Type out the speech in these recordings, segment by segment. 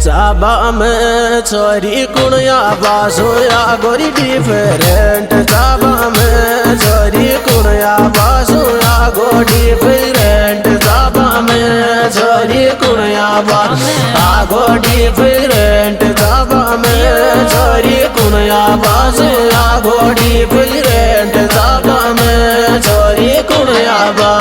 चाबा में छोरी कुणिया बासुया गोरी डिफरेंट चाबा में छोरी कुणिया बासुया गो डिफरेंट चाबा में छोरी कुणिया बागो डिफरेंट चाबा में छोरी कुणिया बासुया गो डिफरेंट चाबा में छोरी कुणिया बा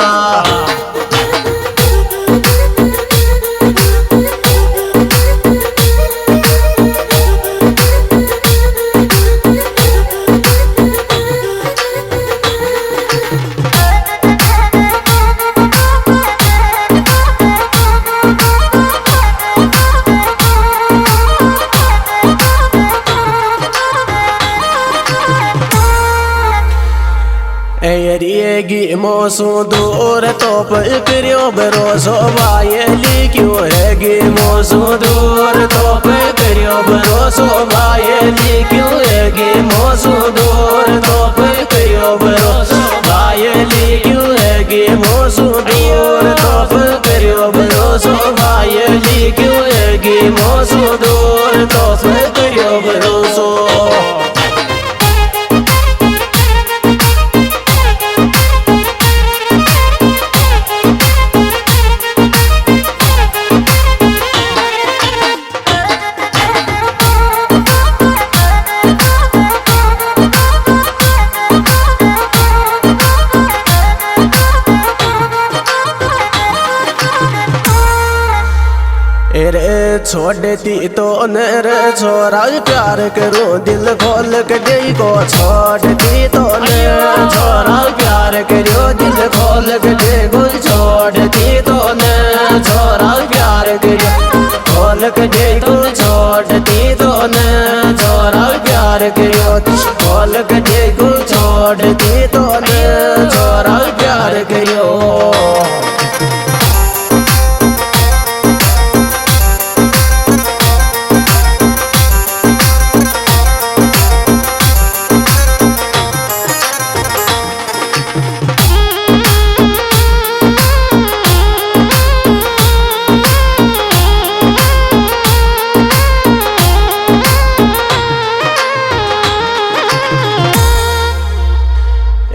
एरिएगी मौसू दूर तो पर करियो भरोसो वायली क्यों हैगी मौसू दूर तो पर करियो भरोसो वायली क्यों हैगी मौसू दूर तो पर करियो भरोसो वायली क्यों हैगी मौसू दूर तो पर करियो भरोसो वायली क्यों हैगी मौसू दूर तो पर करियो भरोसो रे छोड़ती तो नरे छोरा प्यार करो दिल खोल के दे को छोड़ती तो नरे छोरा प्यार करो दिल खोल के दे को छोड़ती तो नरे छोरा प्यार करो खोल के दे को छोड़ती तो नरे छोरा प्यार करो खोल के दे को छोड़ती तो नरे छोरा प्यार करो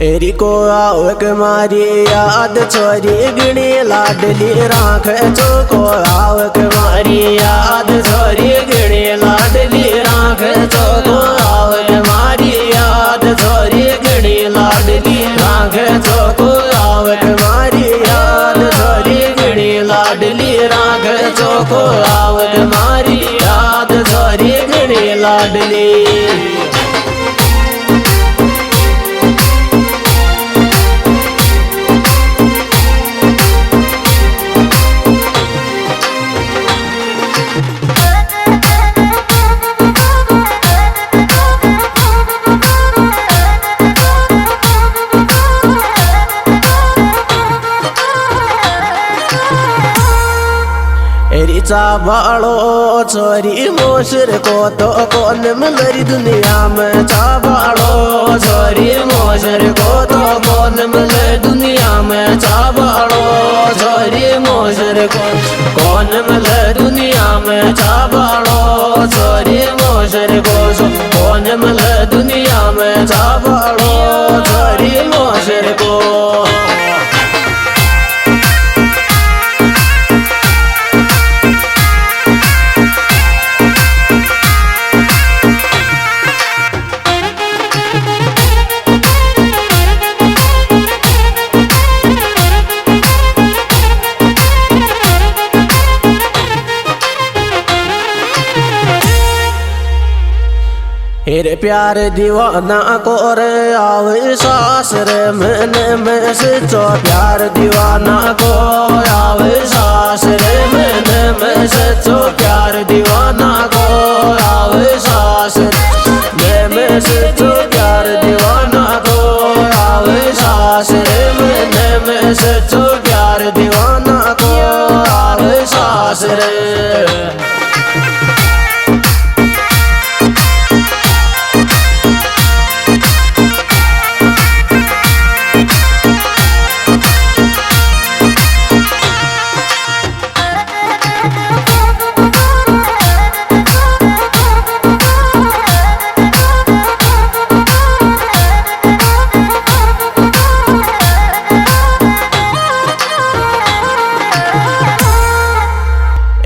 एरी को आवक मारी याद छोरी गिणी लाडली राख चौको आवक मारी याद छोरी गिणी लाडली राख चौको आवक मारी याद छोरी गिणी लाडली राख चौको आवक मारी याद छोरी गिणी लाडली राख चौको आवक मारी याद छोरी गिणी लाडली चाबाड़ो छोरी मोशर को तो कौन मिलरी दुनिया में चाबाड़ो छोरी मोशर को तो कौन मिले दुनिया में चाबाड़ो छोरी मोशर को कौन मिले दुनिया में चाबाड़ो छोरी मोशर को कौन मिले दुनिया में चाबाड़ो छोरी मोशर को हेरे प्यार दीवाना को रे आवे सासरे मैंने में सच्चो प्यार दीवाना को आवे सासरे मैंने में सच्चो प्यार दीवाना को आवे सासरे में सच्चो प्यार दीवाना को आवे सासरे मैंने में सच्चो प्यार दीवाना को आवे सासरे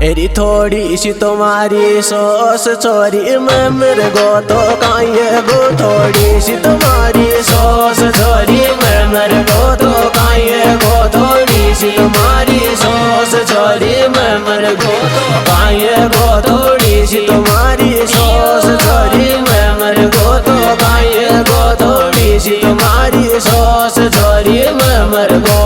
एरी थोड़ी सी तुम्हारी सॉस छोरी मैं मेरे गो तो काये गो थोड़ी सी तुम्हारी सॉस छोरी मैं मेरे गो तो काये गो थोड़ी सी तुम्हारी सॉस छोरी मैं मेरे गो तो काये गो थोड़ी सी तुम्हारी सॉस छोरी मैं मेरे गो तो काये गो थोड़ी सी तुम्हारी सॉस छोरी मैं मेरे गो।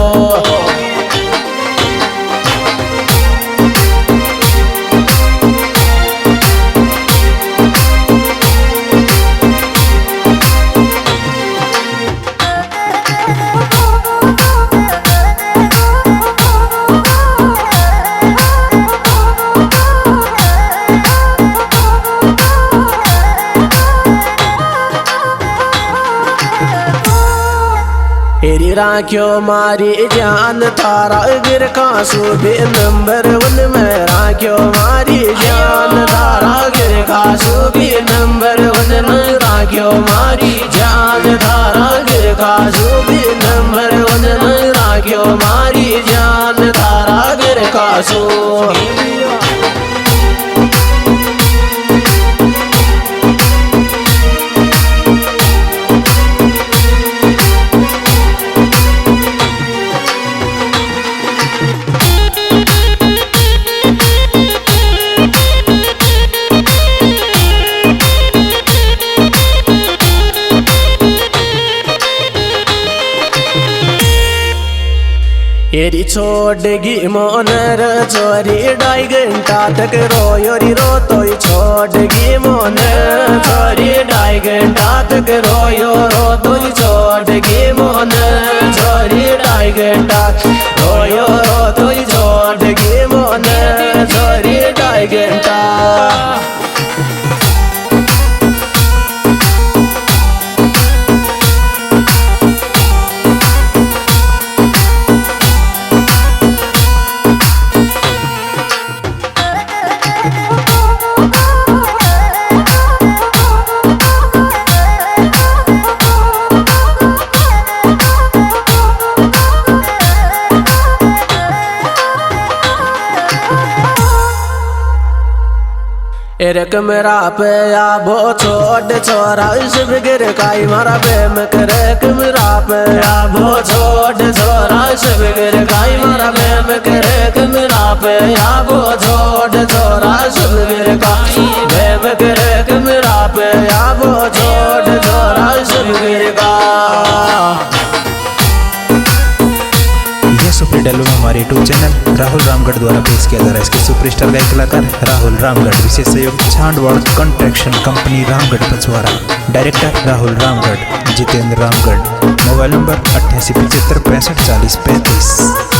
हेरी राखियो मारी जान थारा गिर खासू भी नंबर 1 में राखियो मारी जान थारा गिर खासू भी नंबर 1 में राखियो मारी जान थारा गिर खासू भी नंबर 1 में राखियो मारी जान थारा गिर खासू। एरी छोड़गी मोनर चोरी 2.5 घंटा तक रोयोरी रो तो छोड़गी मोनर चोरी 2.5 घंटा तक रोयो रो तो छोड़गी मोनर चोरी 2.5 घंटा रोयो रो तो छोड़गी मोनर चोरी 2.5 घंटा। एरक मेरा पे आबो छोड़ छोरा सब गिर काई मारा बेम करक मेरा पे आबो छोड़ छोरा सब गिर काई मारा बेम करक मेरा पे आबो छोड़ छोरा सब गिर काई बेम करक मेरा पे आबो छोड़ छोरा सब गिर का। सुपर डेलो में हमारे यूट्यूब चैनल राहुल रामगढ़ द्वारा पेश किया जा रहा है। इसके सुपरस्टार गायक कलाकार राहुल रामगढ़, विशेष सहयोग Chhandwad construction company Ramgarh Pachwara, director Rahul Ramgarh, Jitendra Ramgarh, mobile number 8875 65 40 35।